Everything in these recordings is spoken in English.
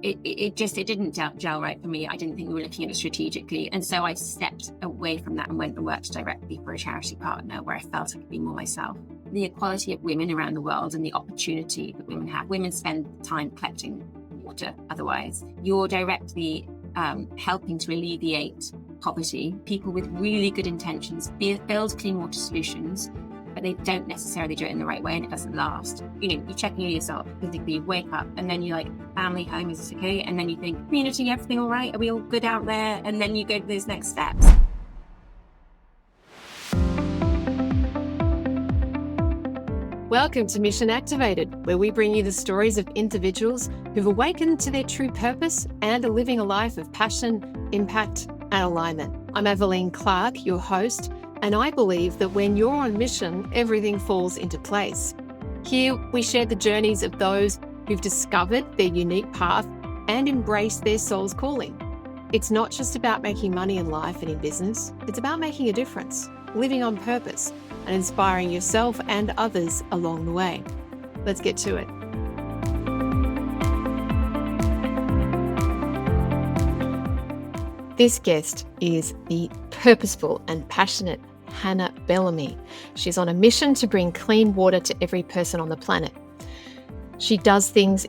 it didn't gel right for me. I didn't think we were looking at it strategically. And so I stepped away from that and went and worked directly for a charity partner where I felt I could be more myself. The equality of women around the world and the opportunity that women have. Women spend time collecting water otherwise. You're directly helping to alleviate poverty. People with really good intentions build clean water solutions, but they don't necessarily do it in the right way and it doesn't last. You're checking in yourself physically, you wake up and then you're like, family, home, is this okay? And then you think, community, everything all right? Are we all good out there? And then you go to those next steps. Welcome to Mission Activated, where we bring you the stories of individuals who've awakened to their true purpose and are living a life of passion, impact, and alignment. I'm Aveline Clark, your host, and I believe that when you're on mission, everything falls into place. Here, we share the journeys of those who've discovered their unique path and embraced their soul's calling. It's not just about making money in life and in business, it's about making a difference, living on purpose, and inspiring yourself and others along the way. Let's get to it. This guest is the purposeful and passionate Hannah Bellamy. She's on a mission to bring clean water to every person on the planet. She does things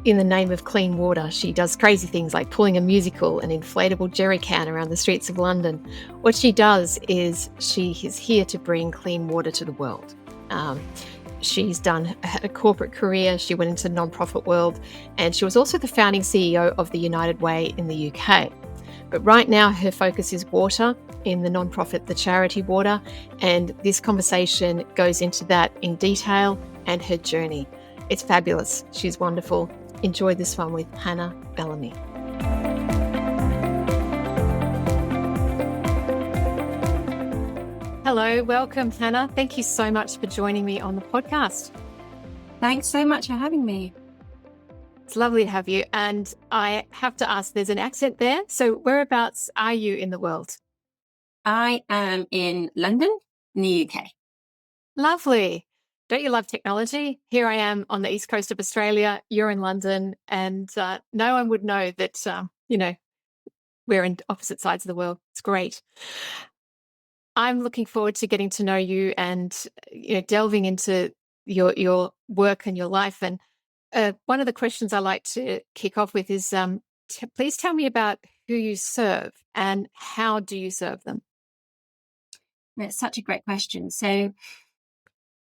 in the name of clean water. She does crazy things like pulling a musical, an inflatable jerry can around the streets of London. What she does is she is here to bring clean water to the world. She's done a corporate career. She went into the nonprofit world, and she was also the founding CEO of the United Way in the UK. But right now her focus is water in the nonprofit, the Charity Water, and this conversation goes into that in detail and her journey. It's fabulous. She's wonderful. Enjoy this one with Hannah Bellamy. Hello, welcome, Hannah. Thank you so much for joining me on the podcast. Thanks so much for having me. It's lovely to have you. And I have to ask, there's an accent there. So whereabouts are you in the world? I am in London, in the UK. Lovely. Don't you love technology? Here I am on the east coast of Australia. You're in London, and no one would know that, we're in opposite sides of the world. It's great. I'm looking forward to getting to know you and, delving into your work and your life. And one of the questions I like to kick off with is, please tell me about who you serve and how do you serve them? That's such a great question. So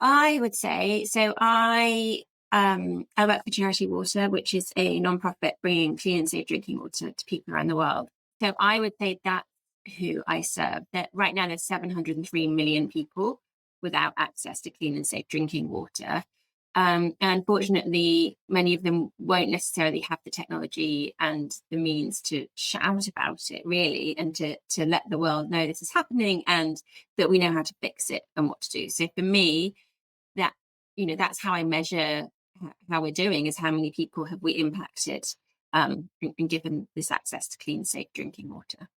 I would say, I work for Charitable, which is a nonprofit bringing clean and safe drinking water to people around the world. So I would say that's who I serve. That right now there's 703 million people without access to clean and safe drinking water. And unfortunately, many of them won't necessarily have the technology and the means to shout about it, really, and to let the world know this is happening and that we know how to fix it and what to do. So for me, that's how I measure how we're doing, is how many people have we impacted and given this access to clean, safe drinking water.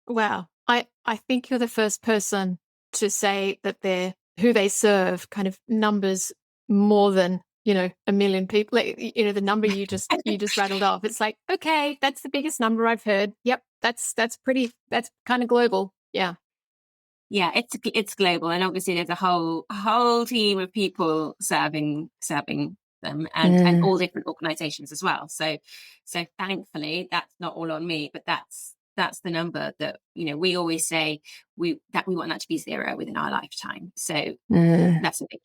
Wow. I think you're the first person to say that who they serve kind of numbers more than, a million people. The number you just rattled off. It's like, okay, that's the biggest number I've heard. Yep, that's kind of global. Yeah. Yeah, it's global, and obviously there's a whole team of people serving them, and all different organisations as well. So thankfully that's not all on me, but that's the number that we always say we want that to be zero within our lifetime. So that's a big.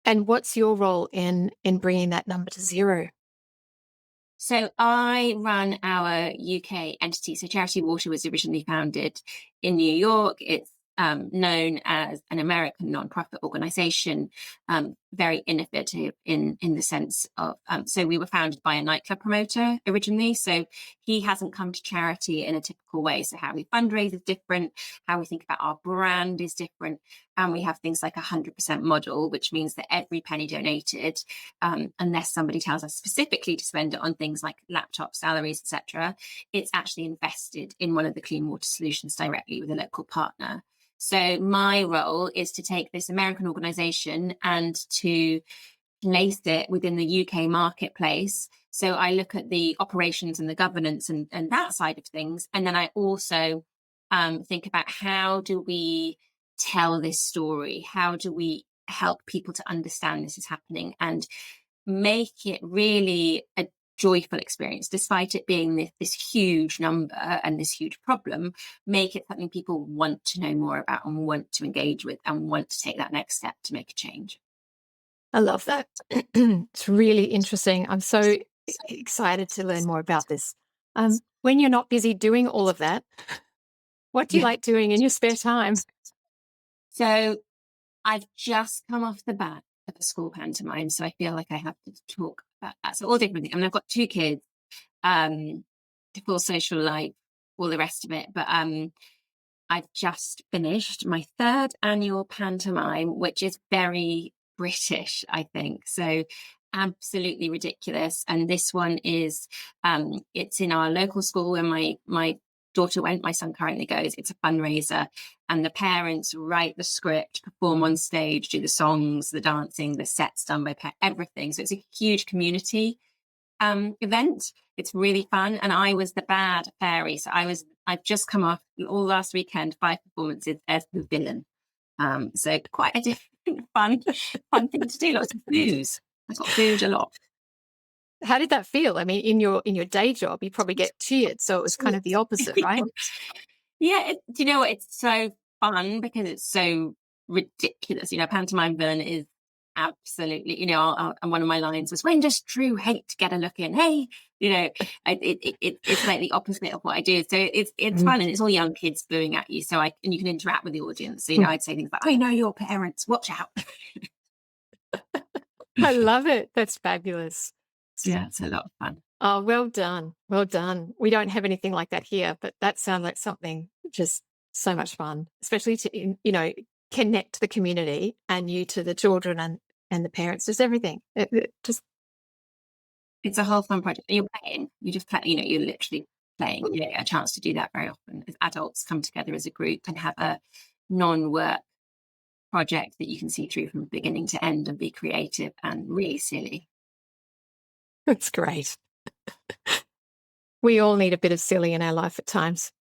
And what's your role in bringing that number to zero? So I run our UK entity. So Charity Water was originally founded in New York. It's known as an American nonprofit organization, very innovative in the sense of, so we were founded by a nightclub promoter originally. So he hasn't come to charity in a typical way. So how we fundraise is different, how we think about our brand is different. And we have things like 100% model, which means that every penny donated, unless somebody tells us specifically to spend it on things like laptops, salaries, etc., it's actually invested in one of the clean water solutions directly with a local partner. So my role is to take this American organization and to place it within the UK marketplace. So I look at the operations and the governance and that side of things. And then I also think about, how do we tell this story? How do we help people to understand this is happening and make it really a joyful experience, despite it being this huge number and this huge problem, make it something people want to know more about and want to engage with and want to take that next step to make a change. I love that. It's really interesting. I'm so excited to learn more about this. When you're not busy doing all of that, what do you like doing in your spare time? So I've just come off the bat of a school pantomime, so I feel like I have to talk about that. So all different things. I mean, I've got 2 kids, full social life, all the rest of it. But I've just finished my 3rd annual pantomime, which is very British, I think. So absolutely ridiculous. And this one is, it's in our local school where my daughter went, my son currently goes. It's a fundraiser, and the parents write the script, perform on stage, do the songs, the dancing, the sets done by everything. So it's a huge community event. It's really fun. And I was the bad fairy. So I've just come off all last weekend, 5 performances as the villain. So quite a different fun thing to do. Lots of booze. I got booed a lot. How did that feel? I mean, in your day job, you probably get cheered, so it was kind of the opposite, right? Yeah, do you know what? It's so fun because it's so ridiculous. You know, pantomime villain is absolutely, you know, and one of my lines was, "When does true hate get a look in?" Hey, you know, it's like the opposite of what I do. So it's fun, and it's all young kids booing at you. So and you can interact with the audience. So, you know, I'd say things like, "I know your parents, watch out." I love it. That's fabulous. Yeah, it's a lot of fun. Oh, well done. Well done. We don't have anything like that here, but that sounds like something just so much fun, especially to, you know, connect the community and you to the children and the parents, just everything. It's a whole fun project. You're playing. You just play. You know, you're literally playing. You get a chance to do that very often as adults come together as a group and have a non-work project that you can see through from beginning to end and be creative and really silly. That's great. We all need a bit of silly in our life at times.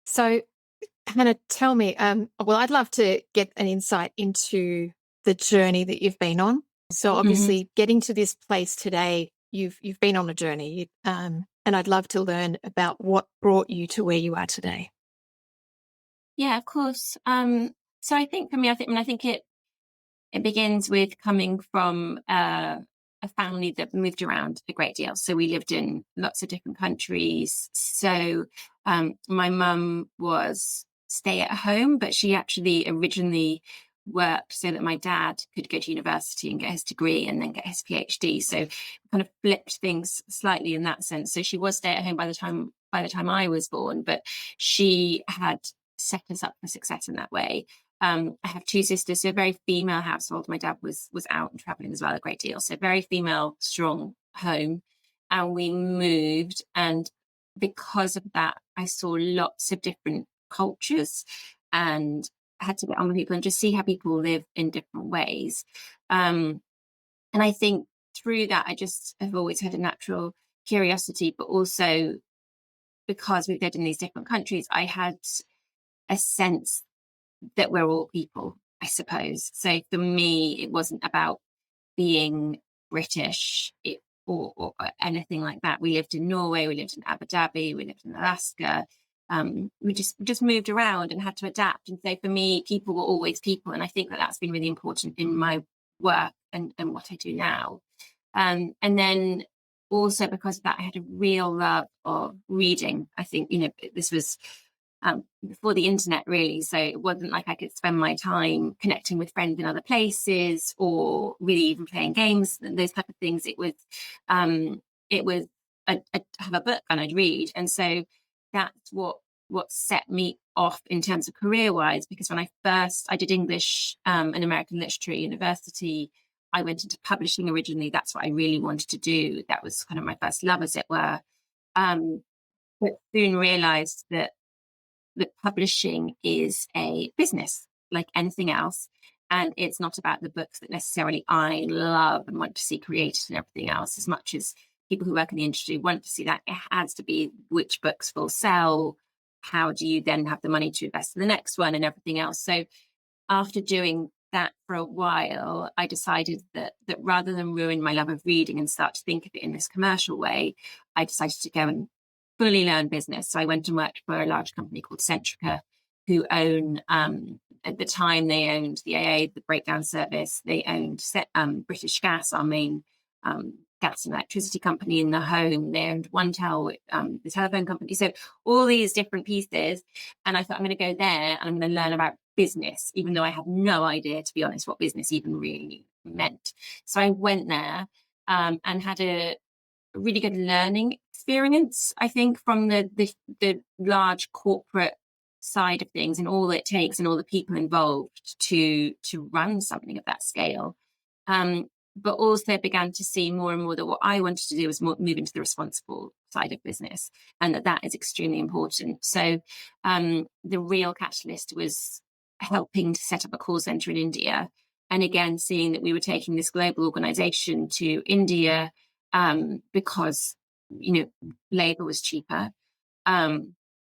So, Hannah, tell me, well, I'd love to get an insight into the journey that you've been on. So obviously getting to this place today, you've been on a journey, and I'd love to learn about what brought you to where you are today. Yeah, of course. So I think for me, I think it begins with coming from a family that moved around a great deal. So we lived in lots of different countries. So my mum was stay at home, but she actually originally worked so that my dad could go to university and get his degree and then get his PhD. So kind of flipped things slightly in that sense. So she was stay at home by the time I was born, but she had set us up for success in that way. I have 2 sisters, so a very female household. My dad was out and traveling as well a great deal, so very female, strong home. And we moved, and because of that, I saw lots of different cultures and had to get on with people and just see how people live in different ways. And I think through that, I just have always had a natural curiosity, but also because we've lived in these different countries, I had a sense that we're all people, I suppose. So for me, it wasn't about being British or anything like that. We lived in Norway, we lived in Abu Dhabi, we lived in Alaska. We just moved around and had to adapt. And so for me, people were always people. And I think that that's been really important in my work and what I do now. And then also because of that, I had a real love of reading. I think, you know, this was before the internet, really. So it wasn't like I could spend my time connecting with friends in other places or really even playing games and those type of things. It was I'd have a book and I'd read. And so that's what set me off in terms of career wise, because when I did English and American literature at university, I went into publishing originally. That's what I really wanted to do. That was kind of my first love, as it were. But soon realized that publishing is a business like anything else. And it's not about the books that necessarily I love and want to see created and everything else, as much as people who work in the industry want to see that. It has to be which books will sell. How do you then have the money to invest in the next one and everything else? So after doing that for a while, I decided that rather than ruin my love of reading and start to think of it in this commercial way, I decided to go and fully learn business. So I went and worked for a large company called Centrica, who own, at the time, they owned the AA, the breakdown service. They owned British Gas, our main gas and electricity company in the home. They owned OneTel, the telephone company. So all these different pieces. And I thought, I'm going to go there and I'm going to learn about business, even though I had no idea, to be honest, what business even really meant. So I went there and had a really good learning experience, I think, from the large corporate side of things and all it takes and all the people involved to run something of that scale. But also began to see more and more that what I wanted to do was move into the responsible side of business, and that is extremely important. So the real catalyst was helping to set up a call center in India. And again, seeing that we were taking this global organization to India because, labor was cheaper. And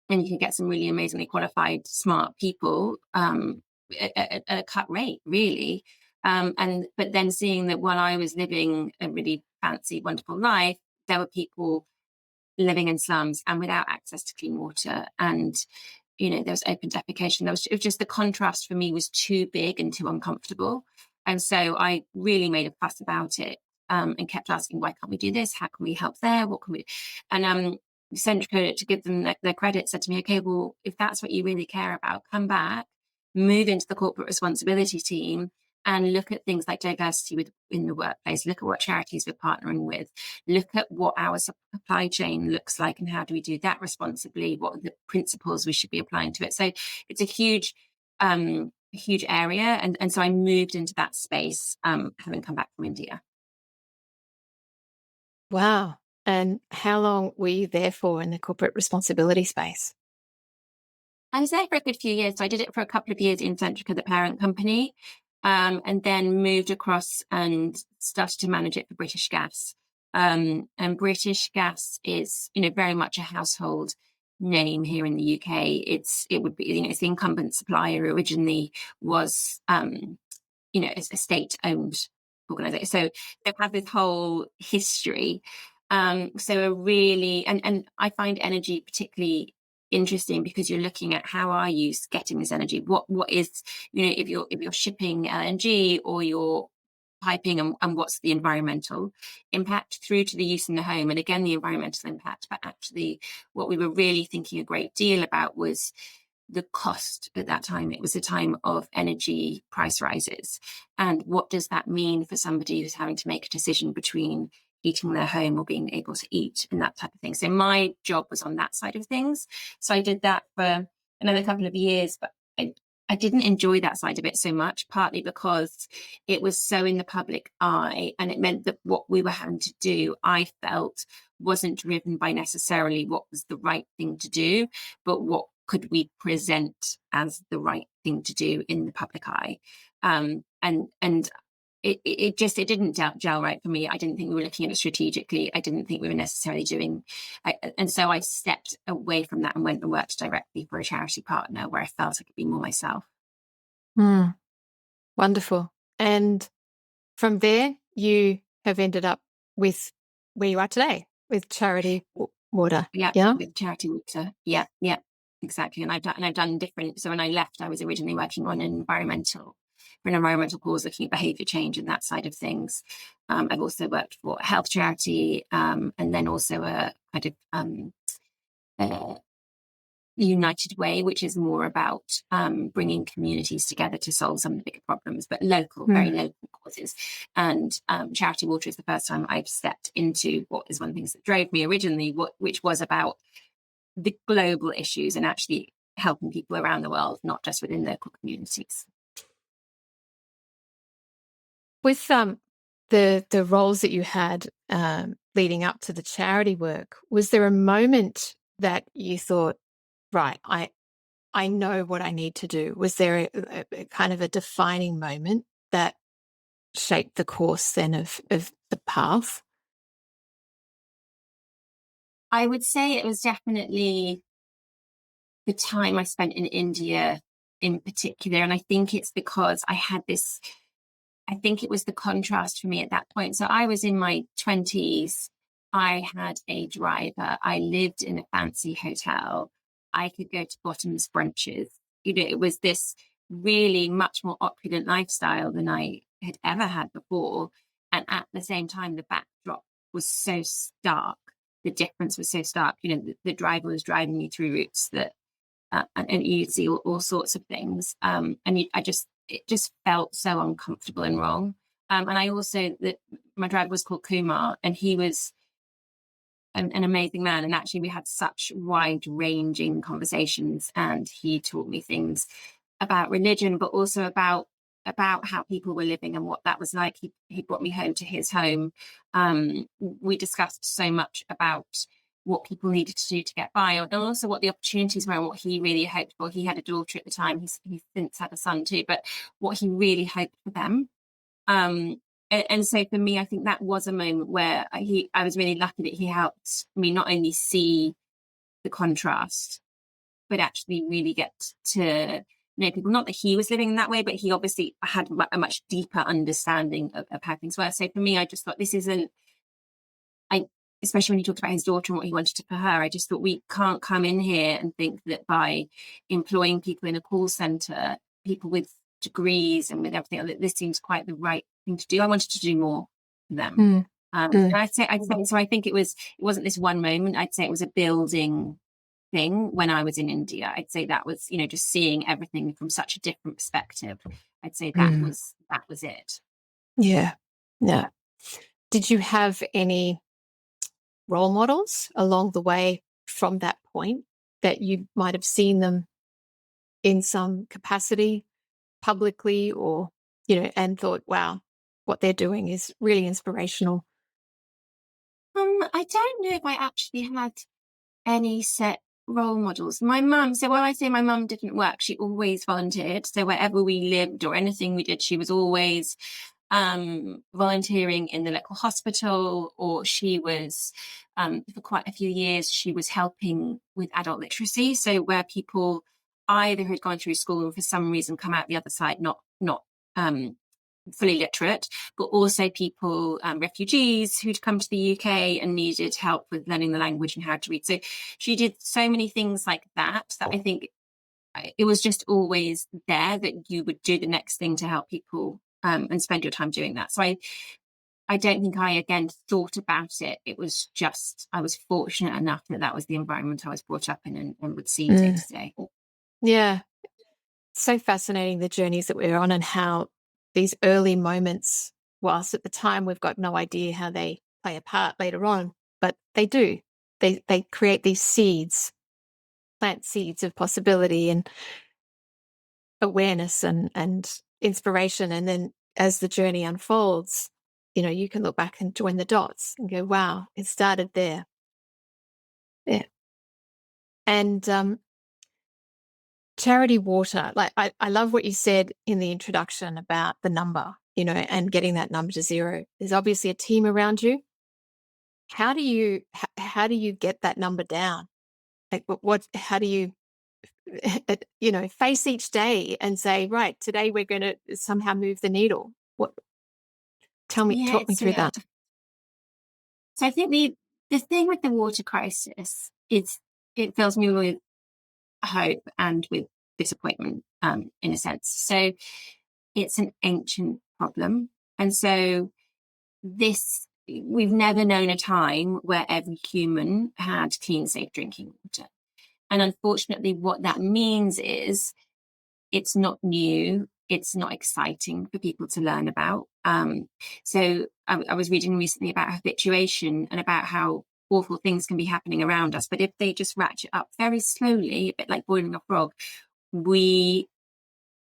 you can get some really amazingly qualified, smart people at a cut rate, really. But then seeing that while I was living a really fancy, wonderful life, there were people living in slums and without access to clean water. And, there was open defecation. It was just the contrast for me was too big and too uncomfortable. And so I really made a fuss about it and kept asking, why can't we do this? How can we help there? What can we do? And Centrica, to give them their credit, said to me, okay, well, if that's what you really care about, come back, move into the corporate responsibility team and look at things like diversity in the workplace, look at what charities we're partnering with, look at what our supply chain looks like and how do we do that responsibly, what are the principles we should be applying to it. So it's a huge area. And so I moved into that space, having come back from India. Wow. And how long were you there for in the corporate responsibility space? I was there for a good few years. So I did it for a couple of years in Centrica, the parent company, and then moved across and started to manage it for British Gas. And British Gas is, very much a household name here in the UK. It's the incumbent supplier. Originally was, a state-owned organization. So they've had this whole history. So a really, and I find energy particularly interesting because you're looking at how are you getting this energy? What is, if you're shipping LNG or you're piping, and what's the environmental impact through to the use in the home, and again the environmental impact. But actually what we were really thinking a great deal about was the cost at that time. It was a time of energy price rises. And what does that mean for somebody who's having to make a decision between eating their home or being able to eat and that type of thing? So my job was on that side of things. So I did that for another couple of years, but I didn't enjoy that side of it so much, partly because it was so in the public eye, and it meant that what we were having to do, I felt, wasn't driven by necessarily what was the right thing to do, but what could we present as the right thing to do in the public eye. And it didn't gel right for me. I didn't think we were looking at it strategically. I didn't think we were necessarily and so I stepped away from that and went and worked directly for a charity partner where I felt I could be more myself. Wonderful. And from there, you have ended up with where you are today, with Charity Water. Yeah, with Charity Water. Yeah, exactly. And I've done different. So when I left, I was originally working on an environmental cause, looking at behaviour change and that side of things. I've also worked for a health charity, and then also a kind of United Way, which is more about bringing communities together to solve some of the bigger problems, but very local causes. And Charity Water is the first time I've stepped into what is one of the things that drove me originally, which was about the global issues and actually helping people around the world, not just within local communities. With the roles that you had leading up to the charity work, was there a moment that you thought, right, I know what I need to do? Was there a kind of a defining moment that shaped the course then of the path? I would say it was definitely the time I spent in India in particular. And I think it's because I think it was the contrast for me at that point. So I was in my 20s. I had a driver. I lived in a fancy hotel. I could go to bottomless brunches. It was this really much more opulent lifestyle than I had ever had before. And at the same time, the backdrop was so stark. The difference was so stark. The driver was driving me through routes that and you'd see all sorts of things. It just felt so uncomfortable and wrong. And I also, my driver was called Kumar, and he was an amazing man. And actually, we had such wide ranging conversations, and he taught me things about religion, but also about how people were living and what that was like. He brought me home to his home. We discussed so much about what people needed to do to get by, and also what the opportunities were and what he really hoped for. He had a daughter at the time. He's since had a son too, but what he really hoped for them. And so for me, I think that was a moment where I was really lucky that he helped me not only see the contrast, but actually really get to know people. Not that he was living in that way, but he obviously had a much deeper understanding of how things were. So for me, I just thought this isn't, especially when he talked about his daughter and what he wanted for her, I just thought we can't come in here and think that by employing people in a call center, people with degrees and with everything, that this seems quite the right thing to do. I wanted to do more for them. And I'd say so. I think it wasn't this one moment. I'd say it was a building thing when I was in India. I'd say that was, just seeing everything from such a different perspective. I'd say that was it. Yeah. Yeah. Did you have any role models along the way from that point that you might have seen them in some capacity publicly or, and thought, wow, what they're doing is really inspirational? I don't know if I actually had any set role models. My mum, so when I say my mum didn't work, she always volunteered. So wherever we lived or anything we did, she was always volunteering in the local hospital, or she was for quite a few years she was helping with adult literacy, so where people either had gone through school or for some reason come out the other side not fully literate, but also people, refugees who'd come to the UK and needed help with learning the language and how to read. So she did so many things like that I think it was just always there that you would do the next thing to help people, and spend your time doing that. So I don't think I again thought about it. It was just I was fortunate enough that was the environment I was brought up in and would see day to day. Yeah. So fascinating, the journeys that we're on and how these early moments, whilst at the time we've got no idea how they play a part later on, but they do. They create these seeds, plant seeds of possibility and awareness and inspiration. And then as the journey unfolds, you can look back and join the dots and go, wow, it started there. Yeah. And Charity Water, like I love what you said in the introduction about the number, and getting that number to 0. There's obviously a team around you. How do you get that number down? Like how do you, face each day and say, right, today we're going to somehow move the needle? Talk me through that. So I think the thing with the water crisis is it fills me with hope and with disappointment, in a sense. So it's an ancient problem. And so we've never known a time where every human had clean, safe drinking water. And unfortunately, what that means is it's not new. It's not exciting for people to learn about. So I was reading recently about habituation and about how awful things can be happening around us. But if they just ratchet up very slowly, a bit like boiling a frog, we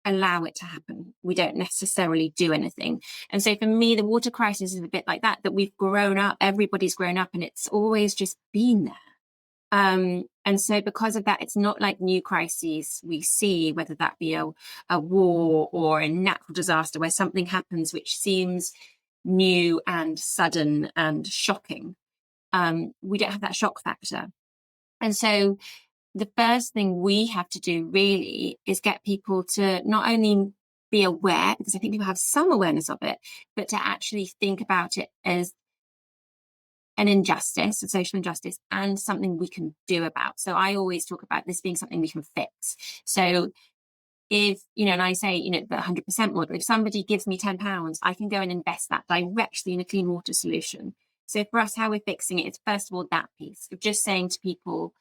allow it to happen. We don't necessarily do anything. And so for me, the water crisis is a bit like that we've grown up, everybody's grown up, and it's always just been there. And so because of that, it's not like new crises we see, whether that be a war or a natural disaster where something happens which seems new and sudden and shocking. We don't have that shock factor. And so the first thing we have to do really is get people to not only be aware, because I think people have some awareness of it, but to actually think about it as an injustice, a social injustice, and something we can do about. So I always talk about this being something we can fix. So if, and I say, the 100% model, if somebody gives me £10, I can go and invest that directly in a clean water solution. So for us, how we're fixing it is, first of all, that piece of just saying to people,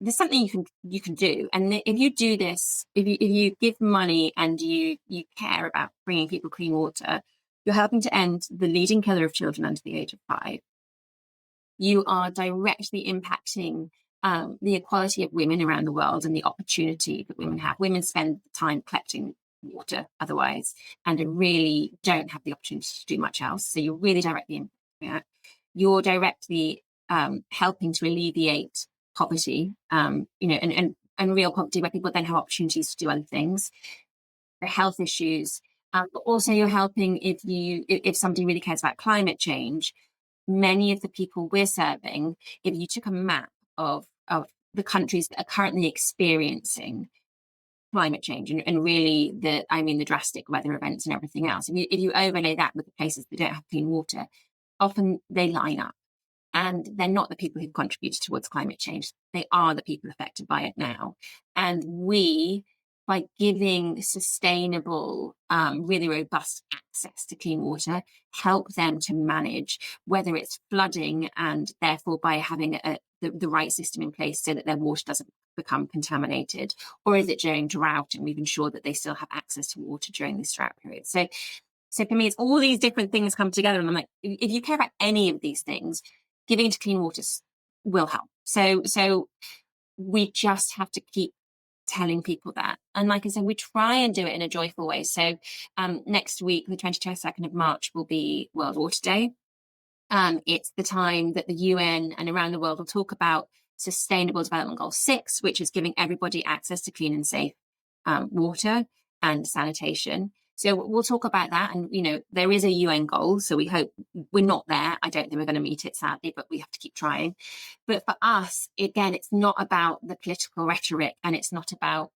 there's something you can do. And if you do this, if you give money and you care about bringing people clean water, you're helping to end the leading killer of children under the age of 5. You are directly impacting the equality of women around the world and the opportunity that women have. Women spend time collecting water otherwise and really don't have the opportunity to do much else. So you're really directly impacting that. You're directly helping to alleviate poverty, and real poverty where people then have opportunities to do other things. The health issues, but also you're helping if somebody really cares about climate change. Many of the people we're serving, if you took a map of the countries that are currently experiencing climate change and really the drastic weather events and everything else, if you overlay that with the places that don't have clean water, often they line up. And they're not the people who've contributed towards climate change. They are the people affected by it now. And we, by giving sustainable, really robust access to clean water, help them to manage whether it's flooding, and therefore by having the right system in place so that their water doesn't become contaminated, or is it during drought and we've ensured that they still have access to water during this drought period. So for me, it's all these different things come together. And I'm like, if you care about any of these things, giving to clean water will help. So we just have to keep telling people that. And like I said, we try and do it in a joyful way. So next week, the 22nd of March, will be World Water Day. It's the time that the UN and around the world will talk about Sustainable Development Goal 6, which is giving everybody access to clean and safe water and sanitation. So we'll talk about that. And, there is a UN goal. So we hope we're not there. I don't think we're going to meet it, sadly, but we have to keep trying. But for us, again, it's not about the political rhetoric, and it's not about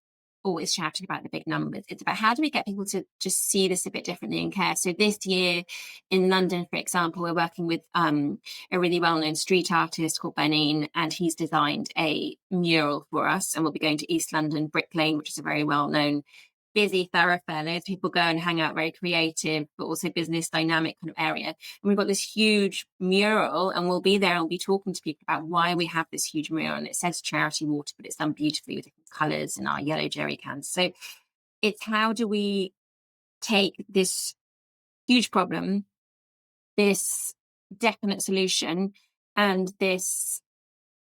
always shouting about the big numbers. It's about how do we get people to just see this a bit differently and care. So this year in London, for example, we're working with a really well-known street artist called Benin, and he's designed a mural for us. And we'll be going to East London, Brick Lane, which is a very well-known busy thoroughfare. Loads of people go and hang out, very creative, but also business dynamic kind of area. And we've got this huge mural, and we'll be there and we'll be talking to people about why we have this huge mural. And it says Charity Water, but it's done beautifully with different colours and our yellow jerry cans. So it's how do we take this huge problem, this definite solution, and this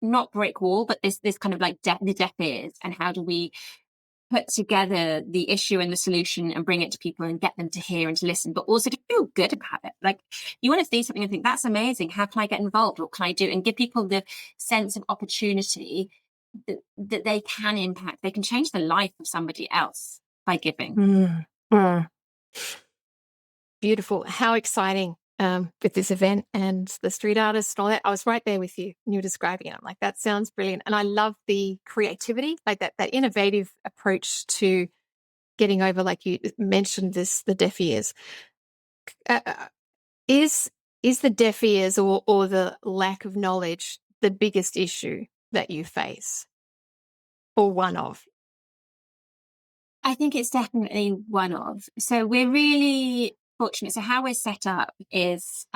not brick wall, but this kind of like the deaf ears, and how do we put together the issue and the solution and bring it to people and get them to hear and to listen, but also to feel good about it. Like, you want to see something and think, that's amazing. How can I get involved? What can I do? And give people the sense of opportunity that they can impact. They can change the life of somebody else by giving. Beautiful. How exciting with this event and the street artists and all that. I was right there with you when you were describing it. I'm like, that sounds brilliant. And I love the creativity, like that innovative approach to getting over, like you mentioned, the deaf ears. Is the deaf ears or the lack of knowledge the biggest issue that you face, or one of? I think it's definitely one of. So we're really fortunate. So how we're set up is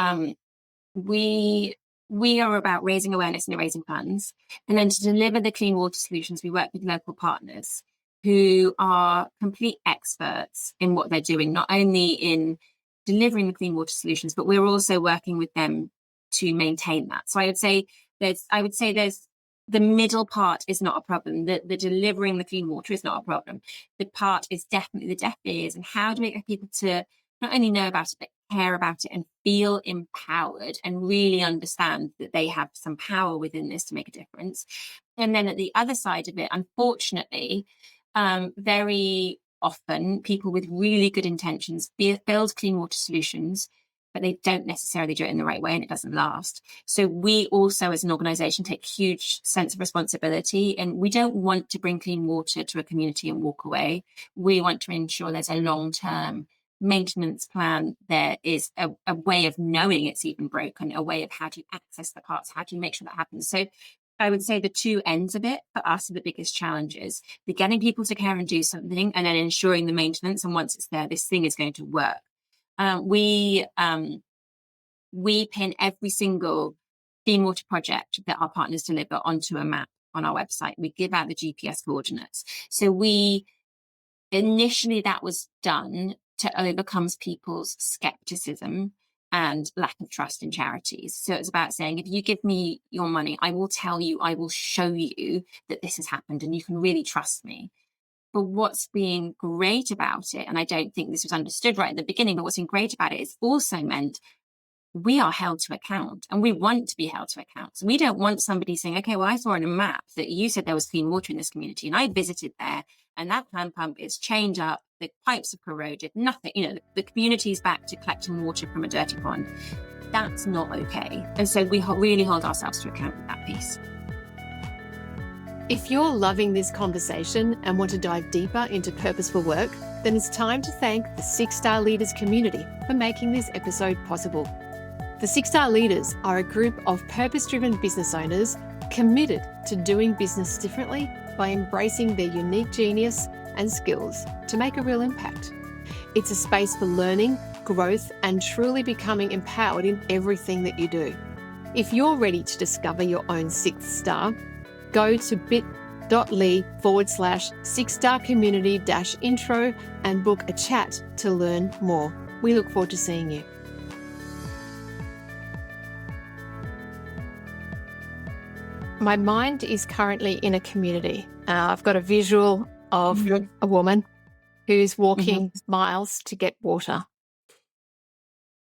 we are about raising awareness and raising funds. And then to deliver the clean water solutions, we work with local partners who are complete experts in what they're doing, not only in delivering the clean water solutions, but we're also working with them to maintain that. So I would say there's the middle part is not a problem. The delivering the clean water is not a problem. The part is definitely the deaf ears, and how do we get people to not only know about it, but care about it and feel empowered and really understand that they have some power within this to make a difference. And then at the other side of it, unfortunately, very often people with really good intentions build clean water solutions, but they don't necessarily do it in the right way, and it doesn't last. So we also, as an organization, take huge sense of responsibility, and we don't want to bring clean water to a community and walk away. We want to ensure there's a long-term maintenance plan. There is a way of knowing it's even broken, a way of how do you access the parts, how do you make sure that happens. So I would say the two ends of it for us are the biggest challenges: the getting people to care and do something, and then ensuring the maintenance. And once it's there, this thing is going to work. We pin every single clean water project that our partners deliver onto a map on our website. We give out the GPS coordinates. So initially that was done to overcome people's skepticism and lack of trust in charities. So it's about saying, if you give me your money, I will tell you, I will show you that this has happened and you can really trust me. But what's being great about it, and I don't think this was understood right at the beginning, but what's been great about it is also meant we are held to account, and we want to be held to account. So we don't want somebody saying, okay, well, I saw on a map that you said there was clean water in this community, and I visited there, and that hand pump is chained up, the pipes are corroded, nothing, the community's back to collecting water from a dirty pond. That's not okay. And so we really hold ourselves to account with that piece. If you're loving this conversation and want to dive deeper into purposeful work, then it's time to thank the 6-Star Leaders community for making this episode possible. The 6-Star Leaders are a group of purpose-driven business owners committed to doing business differently by embracing their unique genius and skills to make a real impact. It's a space for learning, growth, and truly becoming empowered in everything that you do. If you're ready to discover your own 6th star, go to bit.ly/6-star community-intro and book a chat to learn more. We look forward to seeing you. My mind is currently in a community. I've got a visual of a woman who's walking miles to get water.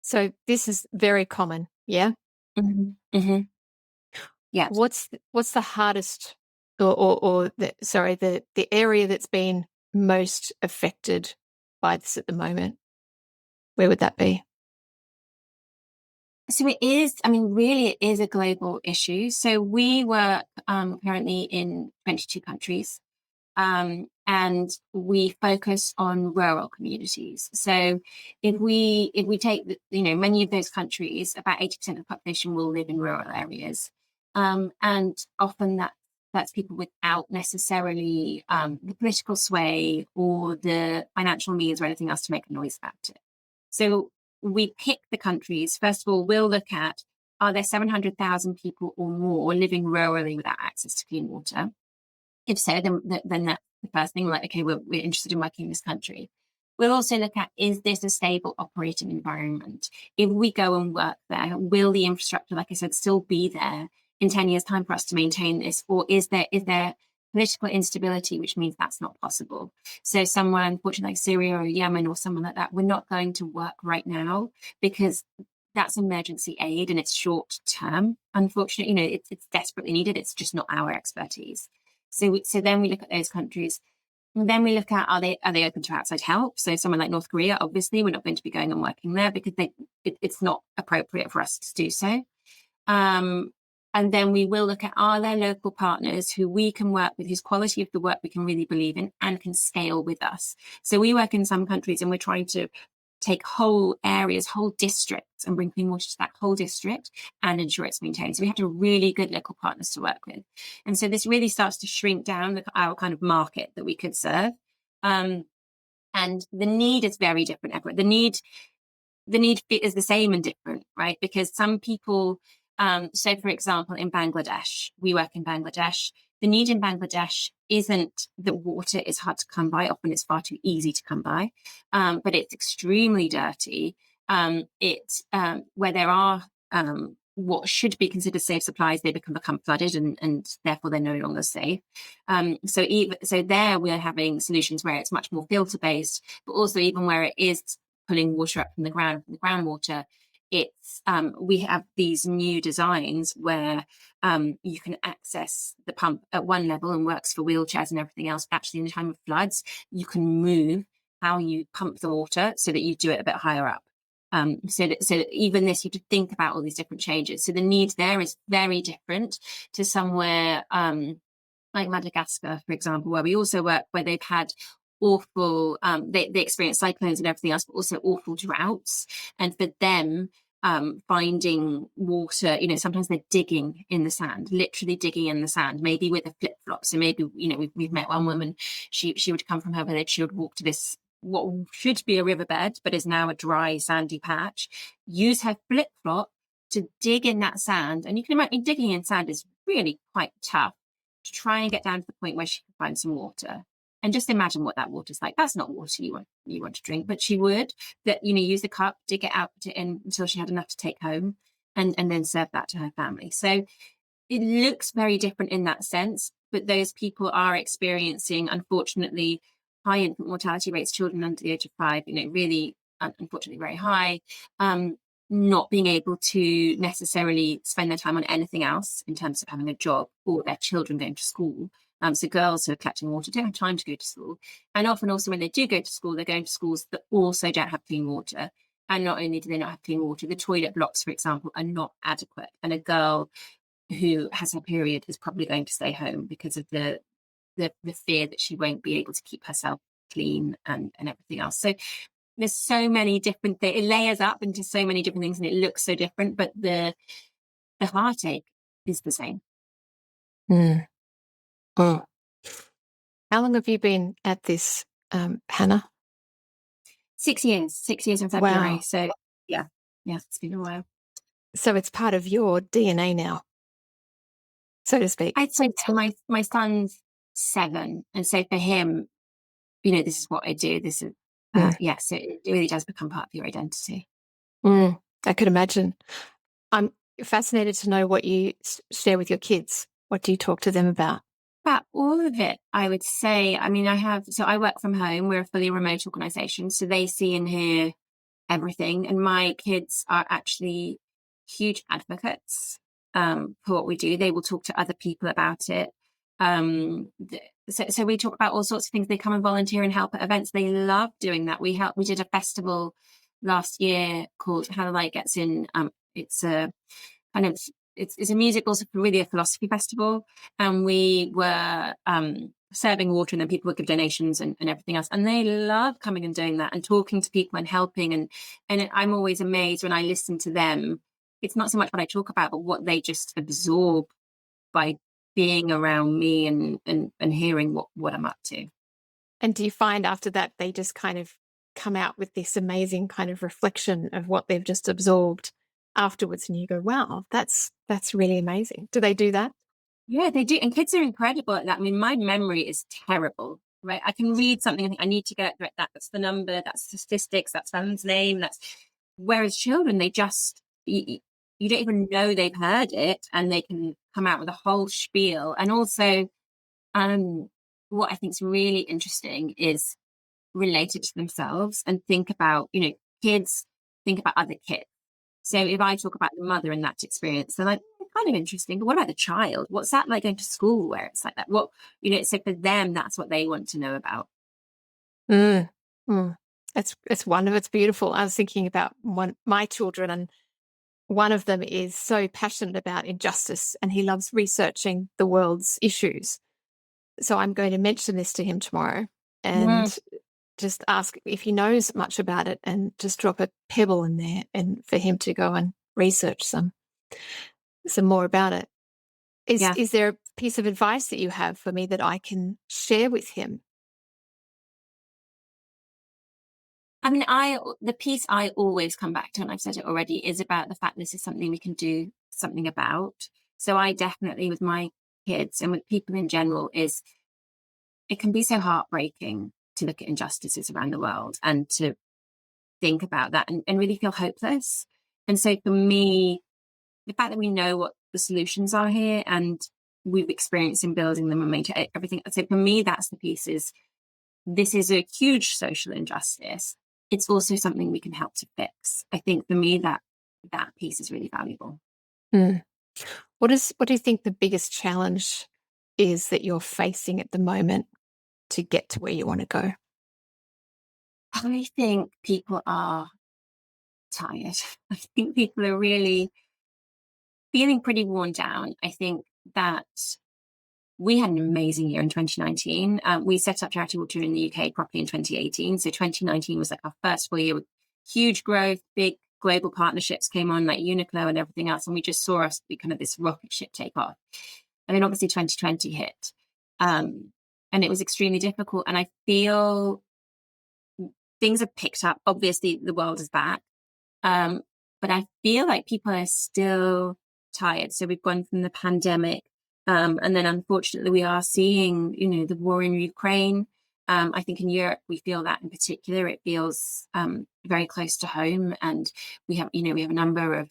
So this is very common, yeah? Yeah. What's the hardest the area that's been most affected by this at the moment? Where would that be? So it is, really it is a global issue. So we work currently in 22 countries, and we focus on rural communities. So if we take, many of those countries, about 80% of the population will live in rural areas. And often that's people without necessarily the political sway or the financial means or anything else to make a noise about it. So we pick the countries. First of all, we'll look at, are there 700,000 people or more living rurally without access to clean water? If so, then that's the first thing. Like, okay, we're interested in working in this country. We'll also look at, is this a stable operating environment? If we go and work there, will the infrastructure, like I said, still be there in 10 years' time for us to maintain this? Or is there political instability, which means that's not possible? So somewhere, unfortunately, like Syria or Yemen or someone like that, we're not going to work right now because that's emergency aid and it's short term. Unfortunately, it's desperately needed. It's just not our expertise. So then we look at those countries. And then we look at, are they open to outside help? So someone like North Korea, obviously, we're not going to be going and working there because it's not appropriate for us to do so. And then we will look at, are there local partners who we can work with, whose quality of the work we can really believe in and can scale with us? So we work in some countries and we're trying to take whole areas, whole districts, and bring clean water to that whole district and ensure it's maintained. So we have to have really good local partners to work with. And so this really starts to shrink down our kind of market that we could serve. And the need is very different everywhere. The need is the same and different, right? Because some people, so for example, in Bangladesh, we work in Bangladesh. The need in Bangladesh isn't that water is hard to come by. Often it's far too easy to come by, but it's extremely dirty. Where there are what should be considered safe supplies, they become flooded and therefore they're no longer safe. So there we're having solutions where it's much more filter based, but also even where it is pulling water up from the groundwater. It's we have these new designs where you can access the pump at one level and works for wheelchairs and everything else. But actually, in the time of floods, you can move how you pump the water so that you do it a bit higher up. So that even this, you have to think about all these different changes. So the need there is very different to somewhere like Madagascar, for example, where we also work, where they've had awful, they experience cyclones and everything else, but also awful droughts. And for them, finding water, sometimes they're digging in the sand, literally digging in the sand, maybe with a flip flop. So maybe, we've met one woman, she would come from her village, she would walk to this, what should be a riverbed, but is now a dry, sandy patch, use her flip flop to dig in that sand. And you can imagine digging in sand is really quite tough, to try and get down to the point where she can find some water. And just imagine what that water's like. That's not water you want to drink, but she would use the cup, dig it out until she had enough to take home, and then serve that to her family. So it looks very different in that sense, but those people are experiencing, unfortunately, high infant mortality rates, children under the age of 5, really unfortunately very high. Not being able to necessarily spend their time on anything else in terms of having a job or their children going to school. So girls who are collecting water don't have time to go to school. And often also when they do go to school, they're going to schools that also don't have clean water. And not only do they not have clean water, the toilet blocks, for example, are not adequate. And a girl who has her period is probably going to stay home because of the fear that she won't be able to keep herself clean and everything else. So there's so many different things. It layers up into so many different things, and it looks so different, but the heartache is the same. Mm. Oh. How long have you been at this, Hannah? 6 years. 6 years in February. Wow. So yeah, it's been a while. So it's part of your DNA now, so to speak. I'd say my son's 7, and so for him, this is what I do. This is so it really does become part of your identity. I could imagine. I'm fascinated to know what you share with your kids. What do you talk to them about? About all of it, I would say. I mean, I work from home. We're a fully remote organisation, so they see and hear everything. And my kids are actually huge advocates for what we do. They will talk to other people about it. So we talk about all sorts of things. They come and volunteer and help at events. They love doing that. We did a festival last year called How the Light Gets In. It's a kind of it's a music, also really a philosophy festival, and we were serving water, and then people would give donations and everything else, and they love coming and doing that and talking to people and helping, and I'm always amazed when I listen to them. It's not so much what I talk about, but what they just absorb by being around me and hearing what I'm up to. And do you find after that they just kind of come out with this amazing kind of reflection of what they've just absorbed afterwards, and you go, wow, that's really amazing? Do they do that? Yeah, they do. And kids are incredible at that. I mean, my memory is terrible, right? I can read something and think, I need to get that's the number, that's statistics, that's someone's name. Whereas children, they just, you don't even know they've heard it, and they can come out with a whole spiel. And also, what I think is really interesting is related to themselves, and think about, kids think about other kids. So if I talk about the mother in that experience, they're like, kind of interesting, but what about the child? What's that like going to school where it's like that? What, so for them, that's what they want to know about. It's wonderful. It's beautiful. I was thinking about my children, and one of them is so passionate about injustice, and he loves researching the world's issues. So I'm going to mention this to him tomorrow, and just ask if he knows much about it, and just drop a pebble in there, and for him to go and research some more about it. Is there a piece of advice that you have for me that I can share with him? I mean, the piece I always come back to, and I've said it already, is about the fact this is something we can do something about. So I definitely, with my kids and with people in general, it can be so heartbreaking to look at injustices around the world and to think about that and really feel hopeless. And so for me, the fact that we know what the solutions are here, and we've experienced in building them and maintaining everything. So for me, that's the piece. This is a huge social injustice, it's also something we can help to fix. I think for me that piece is really valuable. Mm. What do you think the biggest challenge is that you're facing at the moment to get to where you want to go? I think people are tired. I think people are really feeling pretty worn down. I think that we had an amazing year in 2019. We set up Charitable in the UK properly in 2018. So 2019 was like our first full year with huge growth, big global partnerships came on like Uniqlo and everything else. And we just saw us be kind of this rocket ship take off. And then obviously 2020 hit. And it was extremely difficult. And I feel things have picked up. Obviously, the world is back. But I feel like people are still tired. So we've gone from the pandemic. And then unfortunately, we are seeing, the war in Ukraine. I think in Europe, we feel that in particular, it feels very close to home. And we have a number of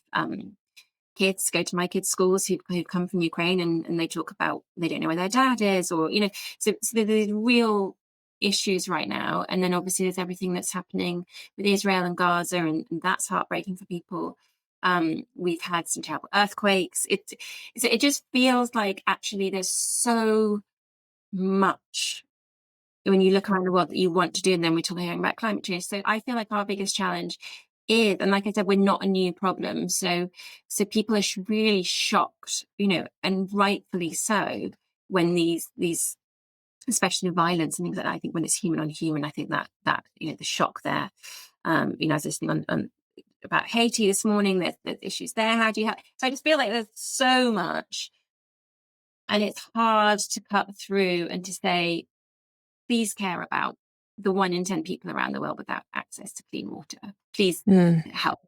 kids go to my kids' schools who come from Ukraine, and they talk about they don't know where their dad is, or so there's real issues right now. And then obviously there's everything that's happening with Israel and Gaza, and that's heartbreaking for people. We've had some terrible earthquakes. It just feels like actually there's so much when you look around the world that you want to do, and then we're talking about climate change. So I feel like our biggest challenge is, and like I said, we're not a new problem. So people are really shocked, and rightfully so, when these especially violence and things like that. I think when it's human on human, I think that the shock there. I was listening on about Haiti this morning. There's issues there. How do you have? So I just feel like there's so much, and it's hard to cut through and to say, please care about the 1 in 10 people around the world without access to clean water. Please help.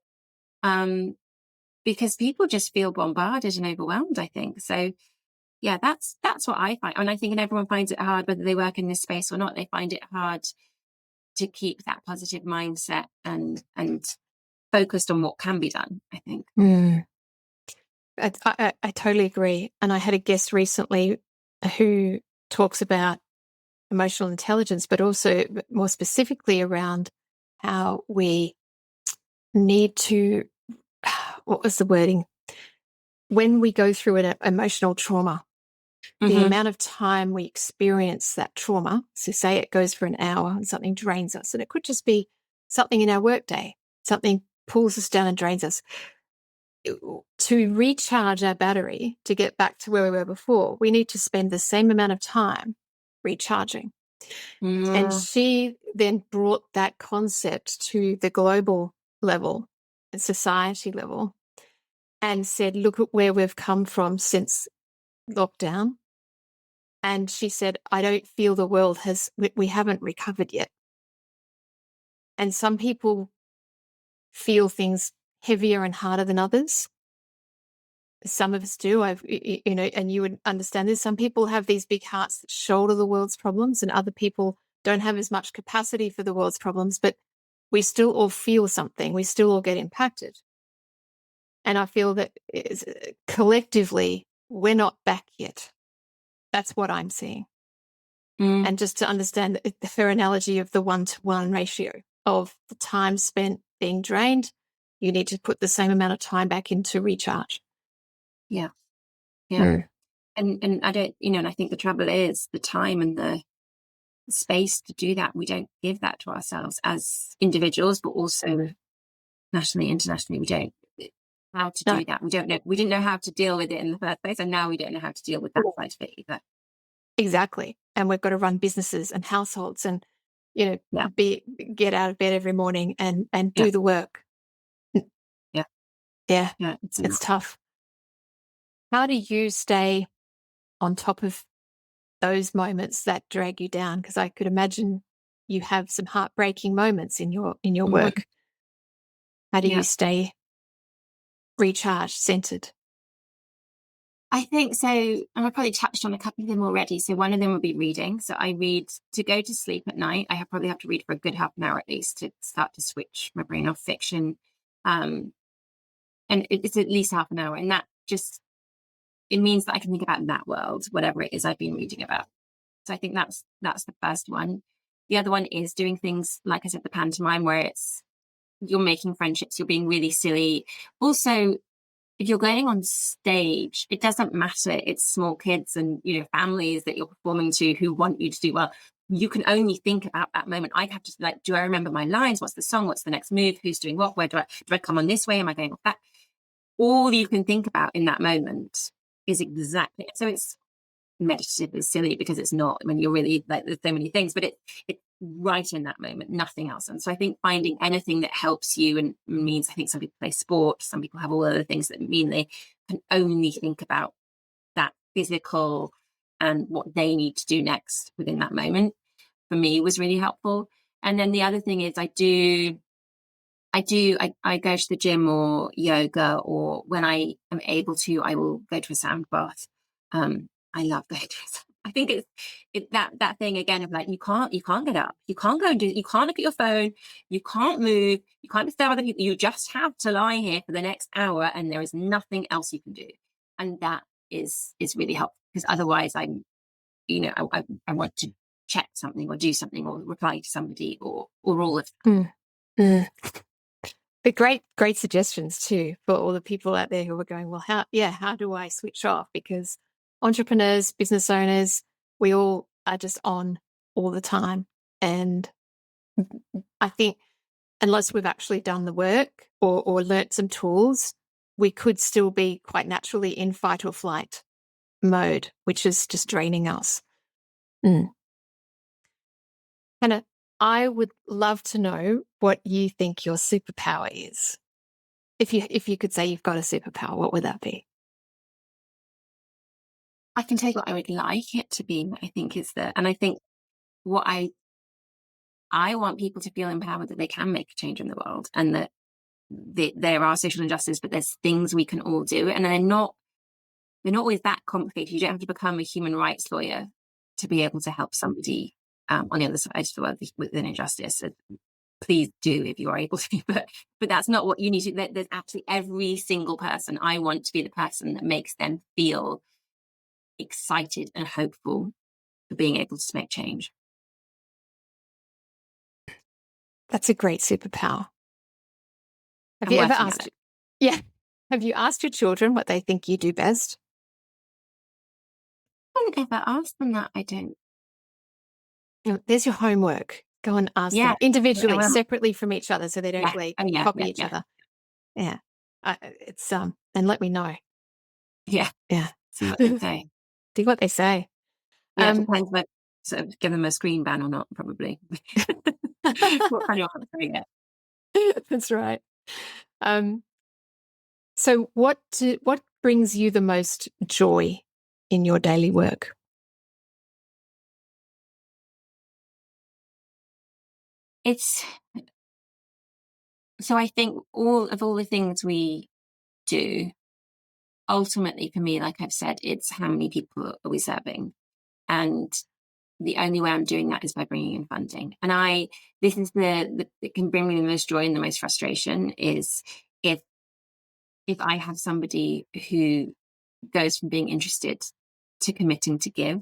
Because people just feel bombarded and overwhelmed, I think. So yeah, that's what I find. And I think everyone finds it hard, whether they work in this space or not, they find it hard to keep that positive mindset and focused on what can be done, I think. I totally agree. And I had a guest recently who talks about emotional intelligence, but also more specifically around how we need to, what was the wording? When we go through an emotional trauma, the amount of time we experience that trauma, so say it goes for an hour and something drains us, and it could just be something in our workday, something pulls us down and drains us. To recharge our battery, to get back to where we were before, we need to spend the same amount of time recharging. And she then brought that concept to the global level, the society level, and said, look at where we've come from since lockdown. And she said, I don't feel the world we haven't recovered yet. And some people feel things heavier and harder than others. Some of us do, and you would understand this. Some people have these big hearts that shoulder the world's problems, and other people don't have as much capacity for the world's problems, but we still all feel something. We still all get impacted. And I feel that collectively, we're not back yet. That's what I'm seeing. And just to understand the fair analogy of the 1-to-1 ratio of the time spent being drained, you need to put the same amount of time back into recharge. Yeah. And I don't, and I think the trouble is the time and the space to do that. We don't give that to ourselves as individuals, but also nationally, internationally, we don't know how to do that. We don't know. We didn't know how to deal with it in the first place, and now we don't know how to deal with that side of it either. Exactly. And we've got to run businesses and households and, get out of bed every morning and do the work. Yeah. It's tough. How do you stay on top of those moments that drag you down? Because I could imagine you have some heartbreaking moments in your work. How do you stay recharged, centered? I think so, and I probably touched on a couple of them already. So one of them would be reading. So I read to go to sleep at night. I probably have to read for a good half an hour at least to start to switch my brain off fiction. And it's at least half an hour. And that just, it means that I can think about that world, whatever it is I've been reading about. So I think that's the first one. The other one is doing things, like I said, the pantomime, where you're making friendships, you're being really silly. Also, if you're going on stage, it doesn't matter. It's small kids and, families that you're performing to who want you to do well. You can only think about that moment. I have to, like, do I remember my lines? What's the song? What's the next move? Who's doing what? Where do I come on this way? Am I going off that? All you can think about in that moment is exactly. So it's meditative is silly because it's not, when you're really, like, there's so many things, but it's right in that moment, nothing else. And so I think finding anything that helps you, and means, I think some people play sport, some people have all other things that mean they can only think about that physical and what they need to do next within that moment, for me was really helpful. And then the other thing is I go to the gym or yoga, or when I am able to, I will go to a sound bath. I love going to I think it's that thing again of, like, you can't get up, you can't go and you can't look at your phone, you can't move, you can't disturb other people, you just have to lie here for the next hour, and there is nothing else you can do. And that is really helpful, because otherwise I want to check something or do something or reply to somebody or all of that. But great suggestions too for all the people out there who are going, well, how do I switch off? Because entrepreneurs, business owners, we all are just on all the time. And I think unless we've actually done the work or learnt some tools, we could still be quite naturally in fight or flight mode, which is just draining us. Hannah, I would love to know what you think your superpower is. If you could say you've got a superpower, what would that be? I can tell you what I would like it to be. I think I think what I want people to feel empowered that they can make a change in the world, and that there are social injustices, but there's things we can all do, and they're not always that complicated. You don't have to become a human rights lawyer to be able to help somebody on the other side of the world with an injustice. Please do if you are able to, but that's not what you need to. There's absolutely every single person. I want to be the person that makes them feel excited and hopeful for being able to make change. That's a great superpower. Have you ever asked? Yeah. Have you asked your children what they think you do best? I haven't ever asked them that. I don't. There's your homework. Go and ask them individually, separately from each other, so they don't copy each other. Yeah. It's and let me know. Yeah. Yeah. See what they say. See what they say. Yeah, it depends whether sort of give them a screen ban or not, probably. What kind of answer you get? That's right. So what brings you the most joy in your daily work? So I think all the things we do, ultimately for me, like I've said, it's how many people are we serving? And the only way I'm doing that is by bringing in funding. And this is it can bring me the most joy and the most frustration is if I have somebody who goes from being interested to committing to give,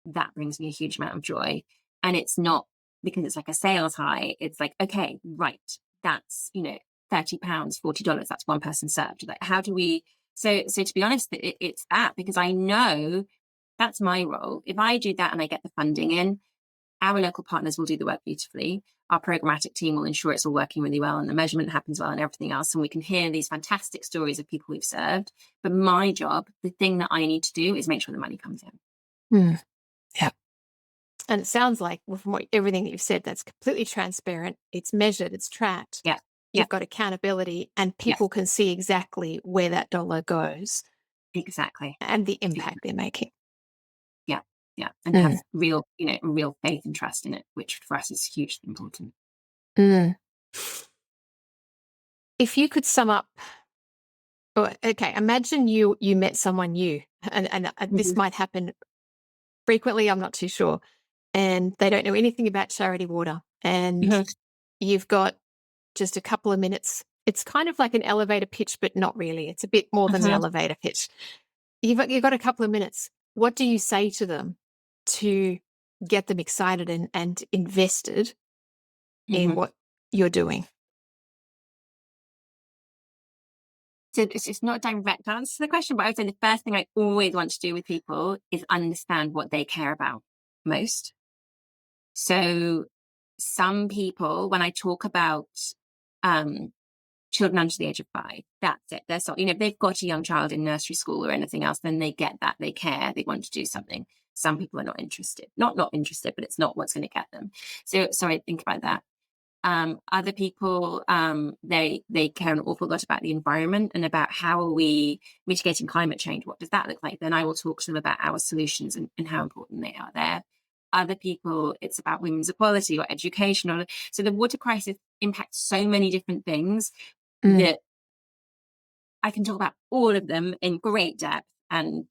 that brings me a huge amount of joy. And it's not because it's like a sales high. It's like, okay, right, that's, £30, $40, that's one person served. Like, how do we, so to be honest, it's that, because I know that's my role. If I do that and I get the funding in, our local partners will do the work beautifully. Our programmatic team will ensure it's all working really well and the measurement happens well and everything else. And we can hear these fantastic stories of people we've served. But my job, the thing that I need to do, is make sure the money comes in. Yeah. And it sounds like, well, from everything that you've said, that's completely transparent. It's measured, it's tracked. Yeah. You've got accountability, and people can see exactly where that dollar goes. Exactly. And the impact they're making. Yeah. Yeah. And have real faith and trust in it, which for us is hugely important. If you could sum up, imagine you met someone new, and this might happen frequently, I'm not too sure, and they don't know anything about charity water, and you've got just a couple of minutes. It's kind of like an elevator pitch, but not really. It's a bit more than an elevator pitch. You've got a couple of minutes. What do you say to them to get them excited and invested in Mhm. what you're doing? So it's not a direct answer to the question, but I would say the first thing I always want to do with people is understand what they care about most. So some people, when I talk about um, children under the age of 5, that's it. They're so, if they've got a young child in nursery school or anything else, then they get that. They care. They want to do something. Some people are not interested. Not interested, but it's not what's going to get them. So I think about that. Other people, they care an awful lot about the environment and about how are we mitigating climate change. What does that look like? Then I will talk to them about our solutions and how important they are there. Other people, it's about women's equality or education. So the water crisis impacts so many different things Mm, that I can talk about all of them in great depth and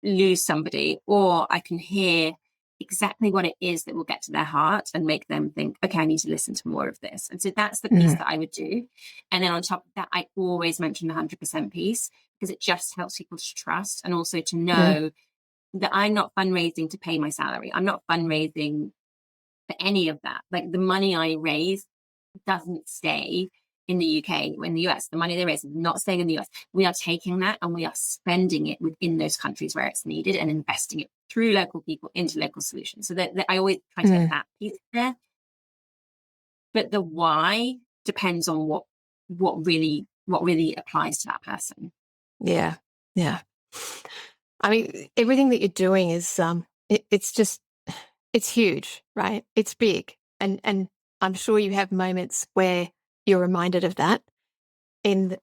lose somebody, or I can hear exactly what it is that will get to their heart and make them think, okay, I need to listen to more of this. And so that's the piece mm, that I would do. And then on top of that, I always mention the 100% piece because it just helps people to trust and also to mm, know that I'm not fundraising to pay my salary. I'm not fundraising for any of that. Like the money I raise doesn't stay in the UK or in the US. The money there is not staying in the US. We are taking that and we are spending it within those countries where it's needed and investing it through local people into local solutions. So that I always try to get mm. that piece there. But the why depends on what really applies to that person. Yeah, yeah. I mean, everything that you're doing is it's just it's huge, right? It's big, and I'm sure you have moments where you're reminded of that in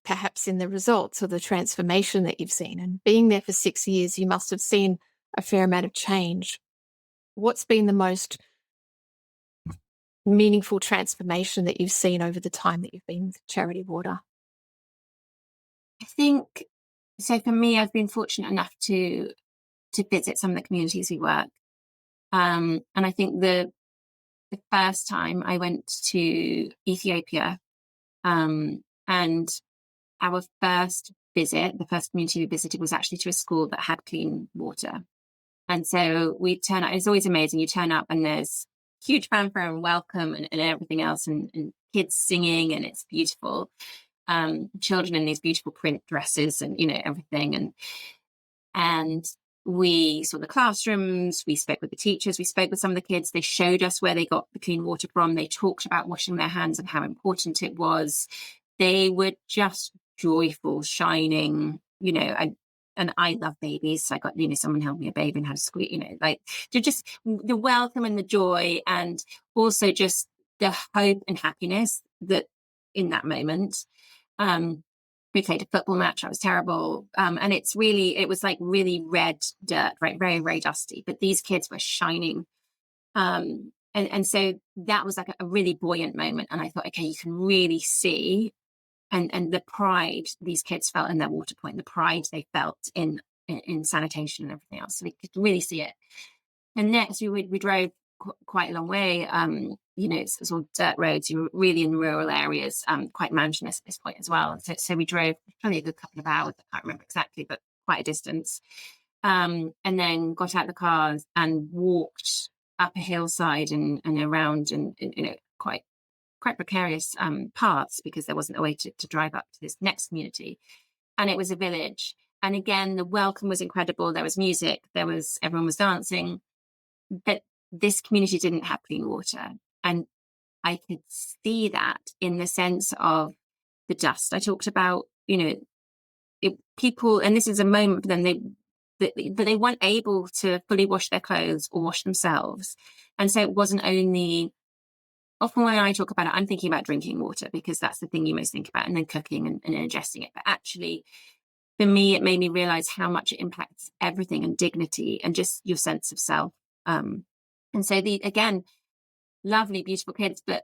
perhaps in the results or the transformation that you've seen. And being there for 6 years, you must have seen a fair amount of change. What's been the most meaningful transformation that you've seen over the time that you've been with Charity Water? I think so for me, I've been fortunate enough to visit some of the communities we work. And I think the first time I went to Ethiopia, and our first visit, the first community we visited was actually to a school that had clean water. And so we turn up, it's always amazing. You turn up and there's huge fanfare and welcome and everything else, and kids singing, and it's beautiful. Children in these beautiful print dresses and, everything. And we saw the classrooms, we spoke with the teachers, we spoke with some of the kids. They showed us where they got the clean water from. They talked about washing their hands and how important it was. They were just joyful, shining, and I love babies. So I got, someone held me a baby and had a squeak, like just the welcome and the joy, and also just the hope and happiness that in that moment. Um, we played a football match. I was terrible. And it was like really red dirt, right? Very, very dusty. But these kids were shining. And so that was like a really buoyant moment. And I thought, okay, you can really see and the pride these kids felt in their water point, the pride they felt in sanitation and everything else. So we could really see it. And next we drove quite a long way. It's all dirt roads. You were really in rural areas, quite mountainous at this point as well. So we drove probably a good couple of hours. I can't remember exactly, but quite a distance. And then got out the cars and walked up a hillside and around and quite precarious paths because there wasn't a way to drive up to this next community. And it was a village. And again, the welcome was incredible. There was music. Everyone was dancing. But this community didn't have clean water. And I could see that in the sense of the dust. I talked about, people, and this is a moment for them, they weren't able to fully wash their clothes or wash themselves. And so it wasn't only, often when I talk about it, I'm thinking about drinking water because that's the thing you most think about, and then cooking and ingesting it. But actually, for me, it made me realize how much it impacts everything and dignity and just your sense of self. And so again, lovely, beautiful kids, but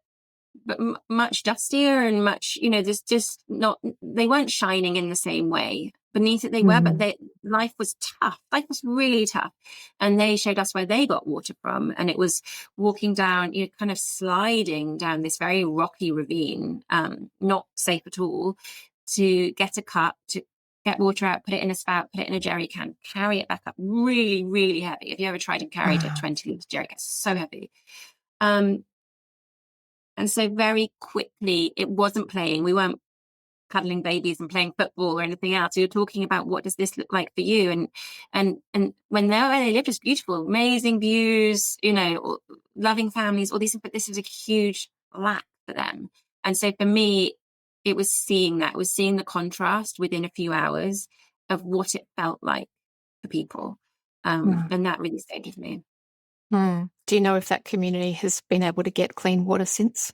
much dustier and much, there's just not, they weren't shining in the same way. Beneath it they were, but Mm, life was tough. Life was really tough. And they showed us where they got water from. And it was walking down, kind of sliding down this very rocky ravine, not safe at all, to get a cup get water out, put it in a spout, put it in a jerry can, carry it back up, really, really heavy. Have you ever tried and carried a 20-litre jerry can? It's so heavy. And so very quickly, it wasn't playing. We weren't cuddling babies and playing football or anything else. You're talking about, what does this look like for you? And when they lived, just beautiful, amazing views, loving families, all these, but this was a huge lack for them. And so for me, it was seeing the contrast within a few hours of what it felt like for people. And that really stayed with me. Do you know if that community has been able to get clean water since?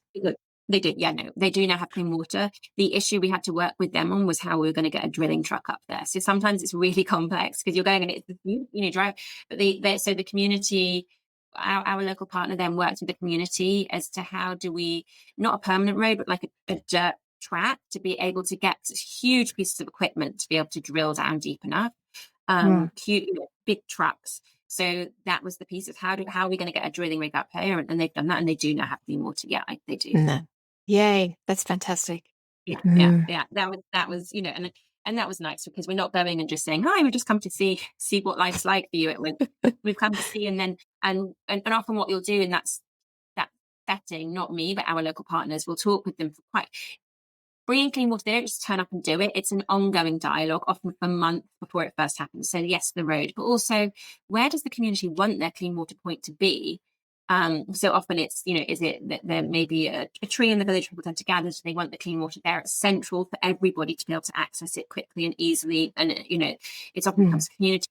They do. Yeah, no, they do now have clean water. The issue we had to work with them on was how we were going to get a drilling truck up there. So sometimes it's really complex because you're going and it's drive. But so the community, our local partner then worked with the community as to how do we, not a permanent road, but like a dirt track to be able to get huge pieces of equipment to be able to drill down deep enough. Big trucks. So that was the piece of how are we going to get a drilling rig up here? And they've done that, and they do now have clean water. Yeah, they do. No. Yay, that's fantastic. Yeah. That was, and that was nice because we're not going and just saying, hi, we've just come to see what life's like for you. We've come to see, and then and often what you'll do in that setting, not me, but our local partners, will talk with them for bringing clean water. They don't just turn up and do it. It's an ongoing dialogue, often for months before it first happens. So yes, the road, but also, where does the community want their clean water point to be? So often it's, is it that there may be a tree in the village people tend to gather, so they want the clean water there. It's central for everybody to be able to access it quickly and easily. And, it's often becomes a community.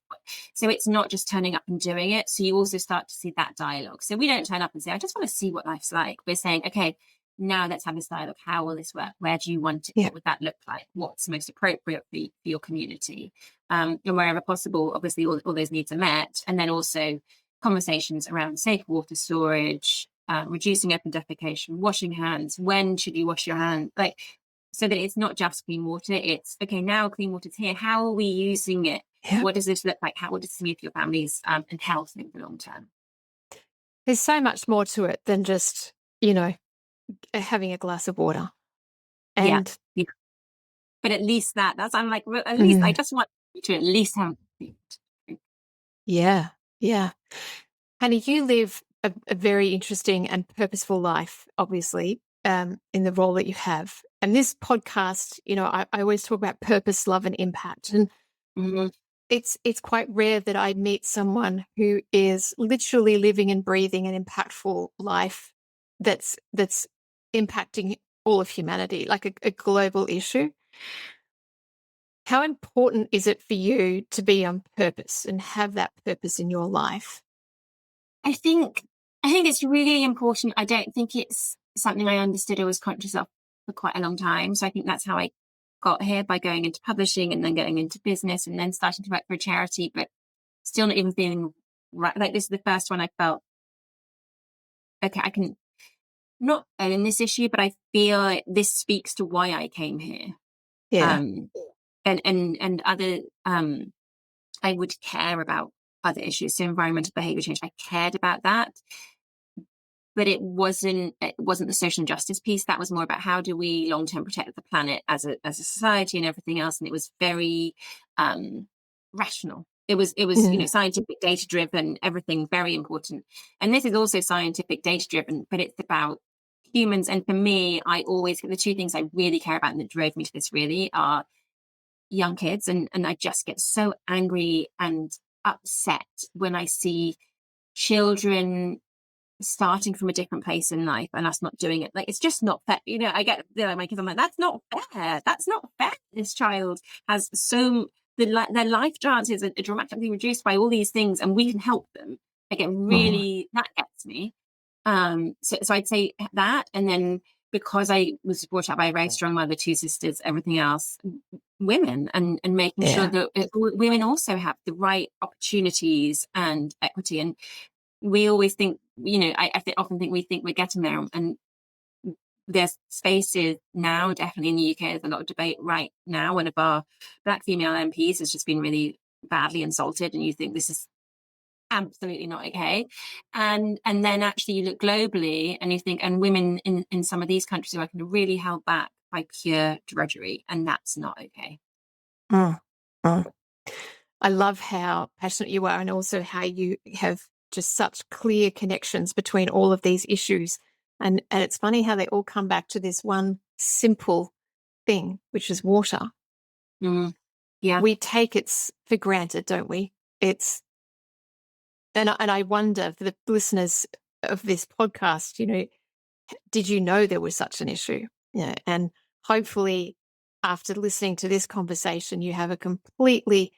So it's not just turning up and doing it. So you also start to see that dialogue. So we don't turn up and say, I just want to see what life's like. We're saying, okay, now let's have this dialogue. How will this work? Where do you want it? Yeah. What would that look like? What's most appropriate for your community? And wherever possible, obviously all those needs are met. And then also conversations around safe water storage, reducing open defecation, washing hands. When should you wash your hands? So that it's not just clean water. It's, okay, now clean water's here. How are we using it? Yeah. What does this look like? How will this mean for your families and health in the long term? There's so much more to it than just, having a glass of water. And yeah. But at least I'm like, at least I just want you to at least have. Yeah. Hannah, you live a very interesting and purposeful life, obviously, in the role that you have. And this podcast, I always talk about purpose, love, and impact. And it's quite rare that I meet someone who is literally living and breathing an impactful life that's impacting all of humanity, like a global issue. How important is it for you to be on purpose and have that purpose in your life? I think it's really important. I don't think it's something I understood or was conscious of for quite a long time. So I think that's how I got here, by going into publishing and then getting into business and then starting to work for a charity, but still not even feeling right. Like, this is the first one I felt, okay, I can not own this issue, but I feel like this speaks to why I came here. Yeah. And other, I would care about other issues. So environmental behavior change, I cared about that, but it wasn't the social justice piece. That was more about how do we long-term protect the planet as a society and everything else. And it was very rational. It was scientific, data driven, everything very important. And this is also scientific, data driven, but it's about humans. And for me, the two things I really care about and that drove me to this really are young kids. And I just get so angry and upset when I see children starting from a different place in life and us not doing it. Like, it's just not fair. I get my kids, I'm like, that's not fair. This child has their life chances are dramatically reduced by all these things, and we can help them. I get really, that gets me. So I'd say that. And then, because I was brought up by a very strong mother, two sisters, everything else, women, and making sure that women also have the right opportunities and equity. And we always think, I often think we think we're getting there, and there's spaces now, definitely in the UK, there's a lot of debate right now. One of our Black female MPs has just been really badly insulted, and you think this is absolutely not okay. And then actually you look globally and you think, and women in some of these countries are really held back by pure drudgery, and that's not okay. Oh. I love how passionate you are, and also how you have just such clear connections between all of these issues. And it's funny how they all come back to this one simple thing, which is water. Yeah. We take it for granted, don't we? And I wonder, for the listeners of this podcast, did you know there was such an issue? Yeah. And hopefully after listening to this conversation, you have a completely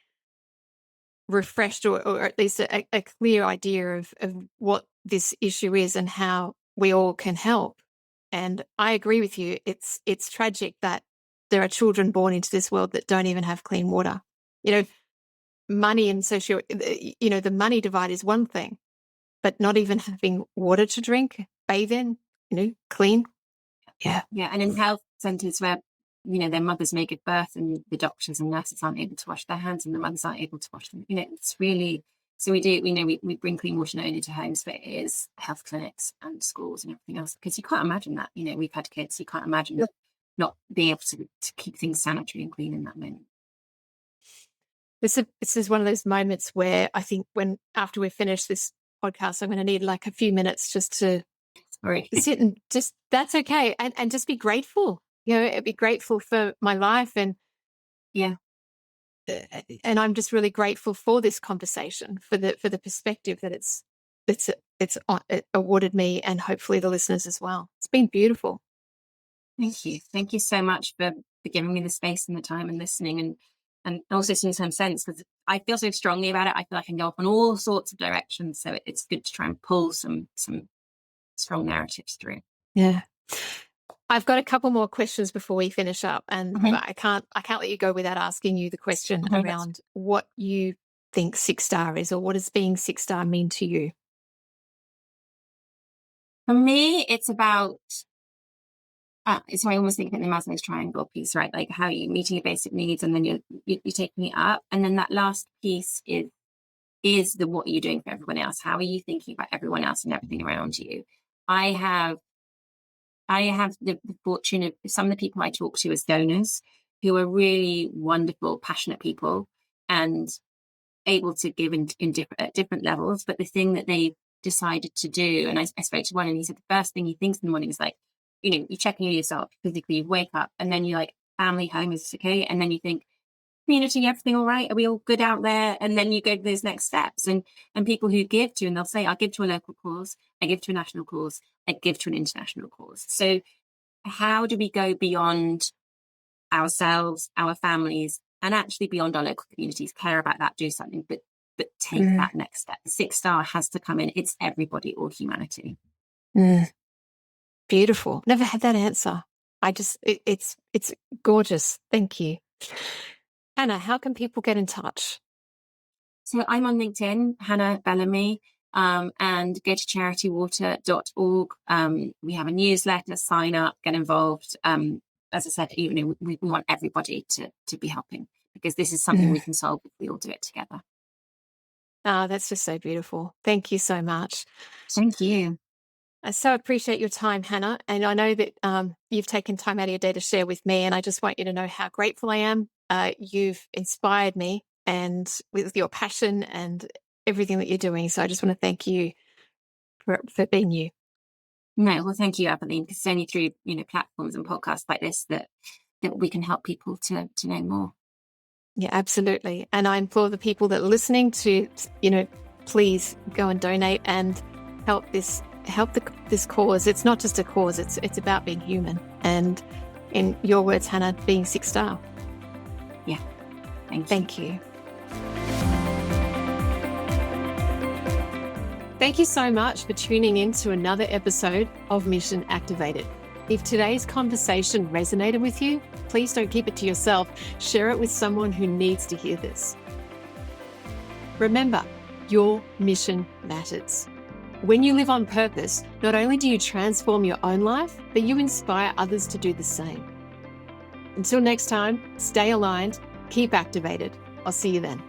refreshed or at least a clear idea of what this issue is and how we all can help. And I agree with you. It's tragic that there are children born into this world that don't even have clean water. Money and the money divide is one thing, but not even having water to drink, bathe in, clean. Yeah. Yeah. And in health centres where, their mothers may give birth and the doctors and nurses aren't able to wash their hands and the mothers aren't able to wash them. It's really, so we bring clean water not only to homes, but it is health clinics and schools and everything else, because you can't imagine that, we've had kids, you can't imagine not being able to keep things sanitary and clean in that moment. This is one of those moments where I think after we finish this podcast, I'm going to need like a few minutes just to sit and just, that's okay. And just be grateful, be grateful for my life. And yeah. And I'm just really grateful for this conversation, for the perspective that it's awarded me, and hopefully the listeners as well. It's been beautiful. Thank you. Thank you so much for giving me the space and the time and listening, and also seeing some sense, because I feel so strongly about it. I feel like I can go off in all sorts of directions. So it's good to try and pull some strong narratives through. Yeah. I've got a couple more questions before we finish up, and I can't let you go without asking you the question around what you think 6-star is, or what does being 6-star mean to you? For me, it's about so I almost think of the Maslow's triangle piece, right? Like how you're meeting your basic needs, and then you're taking it up, and then that last piece is the what are you doing for everyone else? How are you thinking about everyone else and everything around you? I have the fortune of some of the people I talk to as donors, who are really wonderful, passionate people and able to give at different levels. But the thing that they decided to do, and I spoke to one, and he said the first thing he thinks in the morning is like, you're checking in yourself physically, you wake up, and then you're like, family, home, is okay? And then you think, community, everything all right? Are we all good out there? And then you go to those next steps. And people who give to, and they'll say, I give to a local cause, I give to a national cause, I give to an international cause. So how do we go beyond ourselves, our families, and actually beyond our local communities, care about that, do something, but take that next step? 6-star has to come in. It's everybody, all humanity. Beautiful. Never had that answer. It's gorgeous. Thank you. Hannah, how can people get in touch? So I'm on LinkedIn, Hannah Bellamy, and go to charitywater.org. We have a newsletter, sign up, get involved. As I said, we want everybody to be helping, because this is something we can solve if we all do it together. Oh, that's just so beautiful. Thank you so much. Thank you. I so appreciate your time, Hannah. And I know that you've taken time out of your day to share with me. And I just want you to know how grateful I am. You've inspired me, and with your passion and everything that you're doing. So I just want to thank you for being you. No, well, thank you, Aveline, because it's only through platforms and podcasts like this that we can help people to know more. Yeah, absolutely. And I implore the people that are listening to, please go and donate and help this cause. It's not just a cause, it's about being human. And in your words, Hannah, being 6-star. Yeah. Thank you. Thank you so much for tuning in to another episode of Mission Activated. If today's conversation resonated with you, please don't keep it to yourself. Share it with someone who needs to hear this. Remember, your mission matters. When you live on purpose, not only do you transform your own life, but you inspire others to do the same. Until next time, stay aligned, keep activated. I'll see you then.